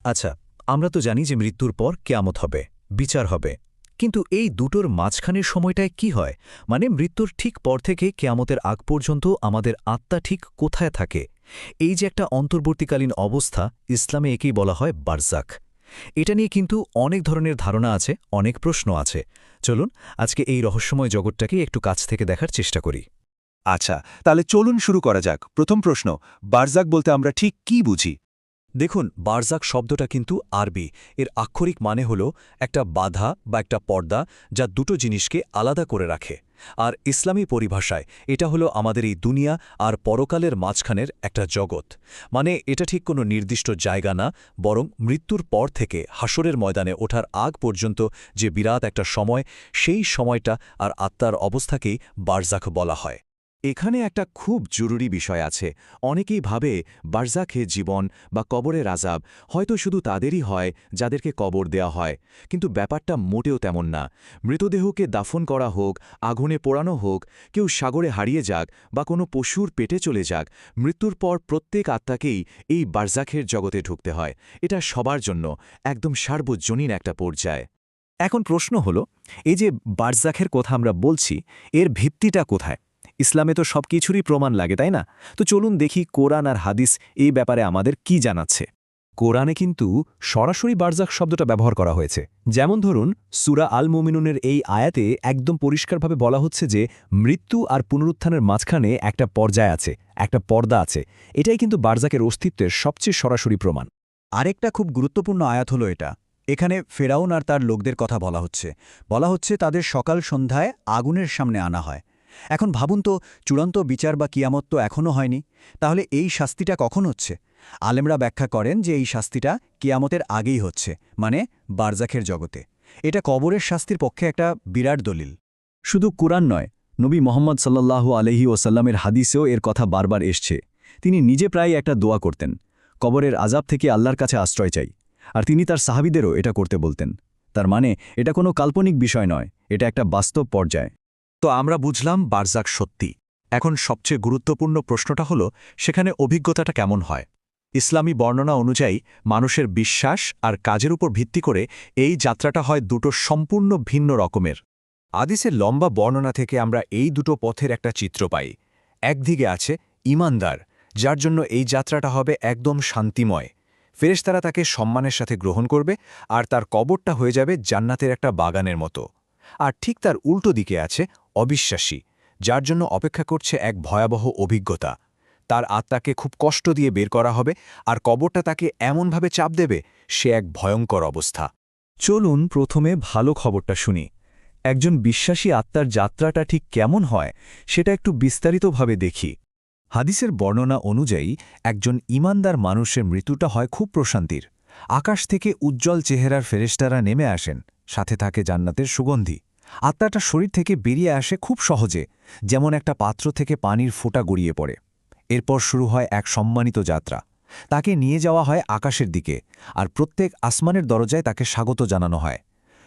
আচ্ছা, আমরা তো জানি যে মৃত্যুর পর কেয়ামত হবে, বিচার হবে। কিন্তু এই দুটোর মাঝখানের সময়টায় কি হয়? মানে মৃত্যুর ঠিক পর থেকে কেয়ামতের আগ পর্যন্ত আমাদের আত্মা ঠিক কোথায় থাকে? এই যে একটা অন্তর্বর্তীকালীন অবস্থা, ইসলামে একেই বলা হয় বারজাখ। এটা নিয়ে কিন্তু অনেক ধরনের ধারণা আছে, অনেক প্রশ্ন আছে। চলুন আজকে এই রহস্যময় জগৎটাকে একটু কাছ থেকে দেখার চেষ্টা করি। আচ্ছা, তাহলে চলুন শুরু করা যাক। প্রথম প্রশ্ন, বারজাক বলতে আমরা ঠিক কি বুঝি? দেখুন, বারজাক শব্দটা কিন্তু আরবি। এর আক্ষরিক মানে হল একটা বাধা বা একটা পর্দা, যা দুটো জিনিসকে আলাদা করে রাখে। আর ইসলামী পরিভাষায় এটা হলো আমাদের এই দুনিয়া আর পরকালের মাঝখানের একটা জগৎ। মানে এটা ঠিক কোনো নির্দিষ্ট জায়গা না, বরং মৃত্যুর পর থেকে হাসরের ময়দানে ওঠার আগ পর্যন্ত যে বিরাট একটা সময়, সেই সময়টা আর আত্মার অবস্থাকেই বারজাখ বলা হয়। এখানে একটা খুব জরুরি বিষয় আছে। অনেকেই ভাবে বারজাখে জীবন বা কবরের আযাব হয়তো শুধু তাদেরই হয় যাদেরকে কবর দেয়া হয়। কিন্তু ব্যাপারটা মোটেও তেমন না। মৃতদেহকে দাফন করা হোক, আগুনে পোড়ানো হোক, কেউ সাগরে হারিয়ে যাক বা কোনো পশুর পেটে চলে যাক, মৃত্যুর পর প্রত্যেক আত্মাকেই এই বারজাখের জগতে ঢুকতে হয়। এটা সবার জন্য একদম সার্বজনীন একটা পর্যায়। এখন প্রশ্ন হলো, এই যে বারজাখের কথা আমরা বলছি, এর ভিত্তিটা কোথায়? ইসলামে তো সব কিছুরই প্রমাণ লাগে, তাই না? তো চলুন দেখি কোরআন আর হাদিস এই ব্যাপারে আমাদের কি জানাচ্ছে। কোরআনে কিন্তু সরাসরি বারজাখ শব্দটা ব্যবহার করা হয়েছে। যেমন ধরুন, সূরা আল মুমিনুনের এই আয়াতে একদম পরিষ্কারভাবে বলা হচ্ছে যে মৃত্যু আর পুনরুত্থানের মাঝখানে একটা পর্যায় আছে, একটা পর্দা আছে। এটাই কিন্তু বারজাখের অস্তিত্বের সবচেয়ে সরাসরি প্রমাণ। আরেকটা খুব গুরুত্বপূর্ণ আয়াত হলো এটা। এখানে ফেরাউন আর তার লোকদের কথা বলা হচ্ছে তাদের সকাল সন্ধ্যায় আগুনের সামনে আনা হয়। এখন ভাবুন তো, চূড়ান্ত বিচার বা কিয়ামত তো এখনও হয়নি। তাহলে এই শাস্তিটা কখন হচ্ছে? আলেমরা ব্যাখ্যা করেন যে এই শাস্তিটা কিয়ামতের আগেই হচ্ছে, মানে বারজাখের জগতে। এটা কবরের শাস্তির পক্ষে একটা বিরাট দলিল। শুধু কুরআন নয়, নবী মোহাম্মদ সাল্লাল্লাহু আলাইহি ওয়াসাল্লামের হাদিসেও এর কথা বারবার এসছে। তিনি নিজে প্রায় একটা দোয়া করতেন, কবরের আযাব থেকে আল্লাহর কাছে আশ্রয় চাই। আর তিনি তার সাহাবীদেরও এটা করতে বলতেন। তার মানে এটা কোনো কাল্পনিক বিষয় নয়, এটা একটা বাস্তব পর্যায়। তো আমরা বুঝলাম বারজাক সত্যি। এখন সবচেয়ে গুরুত্বপূর্ণ প্রশ্নটা হলো, সেখানে অভিজ্ঞতাটা কেমন হয়? ইসলামী বর্ণনা অনুযায়ী মানুষের বিশ্বাস আর কাজের উপর ভিত্তি করে এই যাত্রাটা হয় দুটো সম্পূর্ণ ভিন্ন রকমের। আদিসের লম্বা বর্ণনা থেকে আমরা এই দুটো পথের একটা চিত্র পাই। একদিকে আছে ঈমানদার, যার জন্য এই যাত্রাটা হবে একদম শান্তিময়। ফেরেশতারা তাকে সম্মানের সাথে গ্রহণ করবে, আর তার কবরটা হয়ে যাবে জান্নাতের একটা বাগানের মতো। আর ঠিক তার উল্টো দিকে আছে অবিশ্বাসী, যার জন্য অপেক্ষা করছে এক ভয়াবহ অভিজ্ঞতা। তার আত্মাকে খুব কষ্ট দিয়ে বের করা হবে, আর কবরটা তাকে এমনভাবে চাপ দেবে, সে এক ভয়ঙ্কর অবস্থা। চলুন প্রথমে ভালো খবরটা শুনি। একজন বিশ্বাসী আত্মার যাত্রাটা ঠিক কেমন হয় সেটা একটু বিস্তারিতভাবে দেখি। হাদিসের বর্ণনা অনুযায়ী একজন ঈমানদার মানুষের মৃত্যুটা হয় খুব প্রশান্তির। আকাশ থেকে উজ্জ্বল চেহারার ফেরেশতারা নেমে আসেন, সাথে থাকে জান্নাতের সুগন্ধি। আত্মাটা শরীর থেকে বেরিয়ে আসে খুব সহজে, যেমন একটা পাত্র থেকে পানির ফোঁটা গড়িয়ে পড়ে। এরপর শুরু হয় এক সম্মানিত যাত্রা। তাকে নিয়ে যাওয়া হয় আকাশের দিকে, আর প্রত্যেক আসমানের দরজায় তাকে স্বাগত জানানো হয়।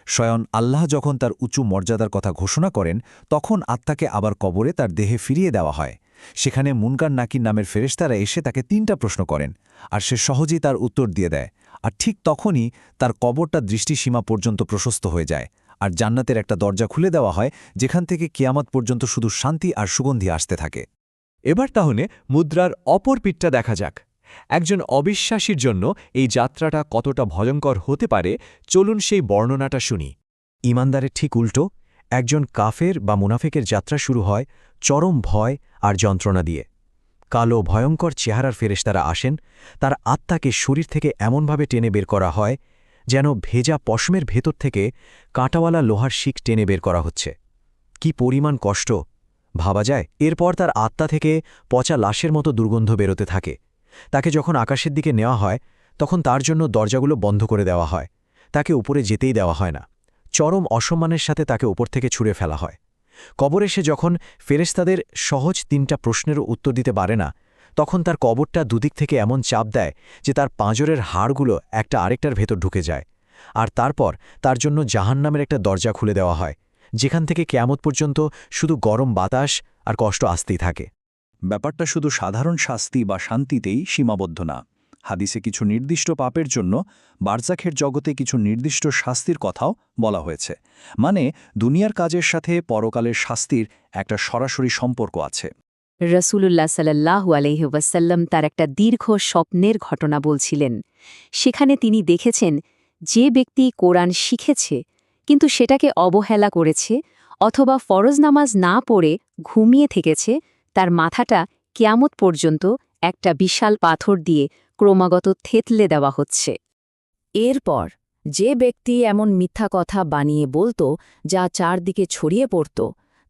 স্বয়ং আল্লাহ যখন তার উঁচু মর্যাদার কথা ঘোষণা করেন, তখন আত্মাকে আবার কবরে তার দেহে ফিরিয়ে দেওয়া হয়। সেখানে মুনকার নাকির নামের ফেরেশতারা এসে তাকে ৩টা প্রশ্ন করেন, আর সে সহজেই তার উত্তর দিয়ে দেয়। আর ঠিক তখনই তার কবরটা দৃষ্টিসীমা পর্যন্ত প্রশস্ত হয়ে যায়, আর জান্নাতের একটা দরজা খুলে দেওয়া হয়, যেখান থেকে কিয়ামত পর্যন্ত শুধু শান্তি আর সুগন্ধি আসতে থাকে। এবার তাহলে মুদ্রার অপর পিঠটা দেখা যাক। একজন অবিশ্বাসীর জন্য এই যাত্রাটা কতটা ভয়ঙ্কর হতে পারে, চলুন সেই বর্ণনাটা শুনি। ঈমানদারের ঠিক উল্টো, একজন কাফের বা মুনাফিকের যাত্রা শুরু হয় চরম ভয় আর যন্ত্রণা দিয়ে। কালো ভয়ঙ্কর চেহারার ফেরেশতারা আসেন, তার আত্মাকে শরীর থেকে এমনভাবে টেনে বের করা হয় যেন ভেজা পশমের ভেতর থেকে কাঁটাওয়ালা লোহার শিক টেনে বের করা হচ্ছে। কি পরিমাণ কষ্ট ভাবা যায়। এরপর তার আত্মা থেকে পচা লাশের মতো দুর্গন্ধ বেরোতে থাকে। তাকে যখন আকাশের দিকে নেওয়া হয়, তখন তার জন্য দরজাগুলো বন্ধ করে দেওয়া হয়, তাকে উপরে যেতেই দেওয়া হয় না। চরম অসম্মানের সাথে তাকে উপর থেকে ছুঁড়ে ফেলা হয়। কবরে সে যখন ফেরেশতাদের সহজ ৩টা প্রশ্নেরও উত্তর দিতে পারে না, তখন তার কবরটা দুদিক থেকে এমন চাপ দেয় যে তার পাঁজরের হাড়গুলো একটা আরেকটার ভেতর ঢুকে যায়। আর তারপর তার জন্য জাহান্নামের একটা দরজা খুলে দেওয়া হয়, যেখান থেকে কিয়ামত পর্যন্ত শুধু গরম বাতাস আর কষ্ট আসতেই থাকে। ব্যাপারটা শুধু সাধারণ শাস্তি বা শান্তিতেই সীমাবদ্ধ না। হাদিসে কিছু নির্দিষ্ট পাপের জন্য বারজাখের জগতে কিছু নির্দিষ্ট শাস্তির কথাও বলা হয়েছে, মানে দুনিয়ার কাজের সাথে পরকালের শাস্তির একটা সরাসরি সম্পর্ক আছে। রসুলুল্লাহ সাল্লাল্লাহু আলাইহি ওয়াসাল্লাম তার একটা দীর্ঘ স্বপ্নের ঘটনা বলছিলেন। সেখানে তিনি দেখেছেন যে ব্যক্তি কোরআন শিখেছে কিন্তু সেটাকে অবহেলা করেছে অথবা ফরজ নামাজ না পড়ে ঘুমিয়ে থেকেছে, তার মাথাটা কিয়ামত পর্যন্ত একটা বিশাল পাথর দিয়ে ক্রমাগত থেতলে দেওয়া হচ্ছে। এরপর যে ব্যক্তি এমন মিথ্যা কথা বানিয়ে বলত যা চারদিকে ছড়িয়ে পড়ত,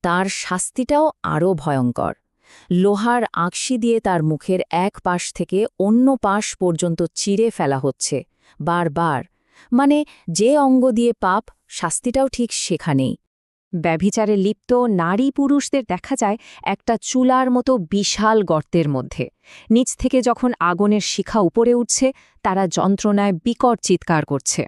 তার শাস্তিটাও আরও ভয়ঙ্কর। লোহার আঁকশি দিয়ে তার মুখের এক পাশ থেকে অন্য পাশ পর্যন্ত চিরে ফেলা হচ্ছে বারবার, মানে যে অঙ্গ দিয়ে পাপ, শাস্তিটাও ঠিক সেখানেই। ব্যভিচারে লিপ্ত নারী পুরুষদের দেখা যায় একটা চুলার মতো বিশাল গর্তের মধ্যে। নিচ থেকে যখন আগুনের শিখা উপরে উঠছে, তারা যন্ত্রণায় বিকট চিৎকার করছে।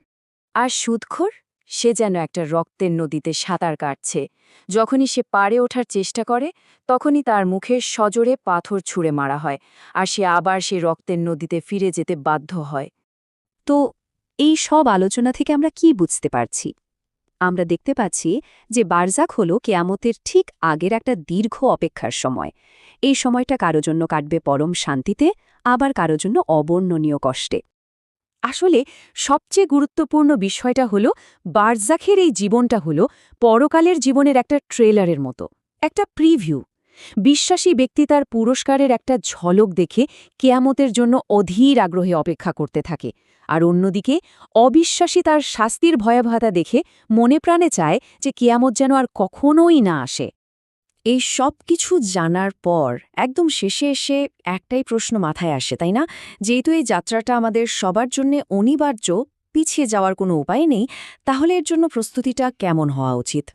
আর সুদখোর, সে যেন একটা রক্তের নদীতে সাঁতার কাটছে। যখনই সে পাড়ে ওঠার চেষ্টা করে, তখনই তার মুখে সজোরে পাথর ছুঁড়ে মারা হয়, আর সে আবার সে রক্তের নদীতে ফিরে যেতে বাধ্য হয়। তো এই সব আলোচনা থেকে আমরা কি বুঝতে পারছি? আমরা দেখতে পাচ্ছি যে বারজাখ হল কেয়ামতের ঠিক আগের একটা দীর্ঘ অপেক্ষার সময়। এই সময়টা কারো জন্য কাটবে পরম শান্তিতে, আবার কারো জন্য অবর্ণনীয় কষ্টে। আসলে সবচেয়ে গুরুত্বপূর্ণ বিষয়টা হল বারজাখের এই জীবনটা হল পরকালের জীবনের একটা ট্রেলারের মতো, একটা প্রিভিউ। বিশ্বাসী ব্যক্তি তার পুরস্কারের একটা ঝলক দেখে কেয়ামতের জন্য অধীর আগ্রহে অপেক্ষা করতে থাকে, আর অন্যদিকে অবিশ্বাসী তার শাস্তির ভয়াবহতা দেখে মনে প্রাণে চায় যে কেয়ামত যেন আর কখনোই না আসে। এই সব কিছু জানার পর একদম শেষে এসে একটাই প্রশ্ন মাথায় আসে, তাই না? যেহেতু এই যাত্রাটা আমাদের সবার জন্য অনিবার্য, পিছিয়ে যাওয়ার কোনো উপায় নেই, তাহলে এর জন্য প্রস্তুতিটা কেমন হওয়া উচিত?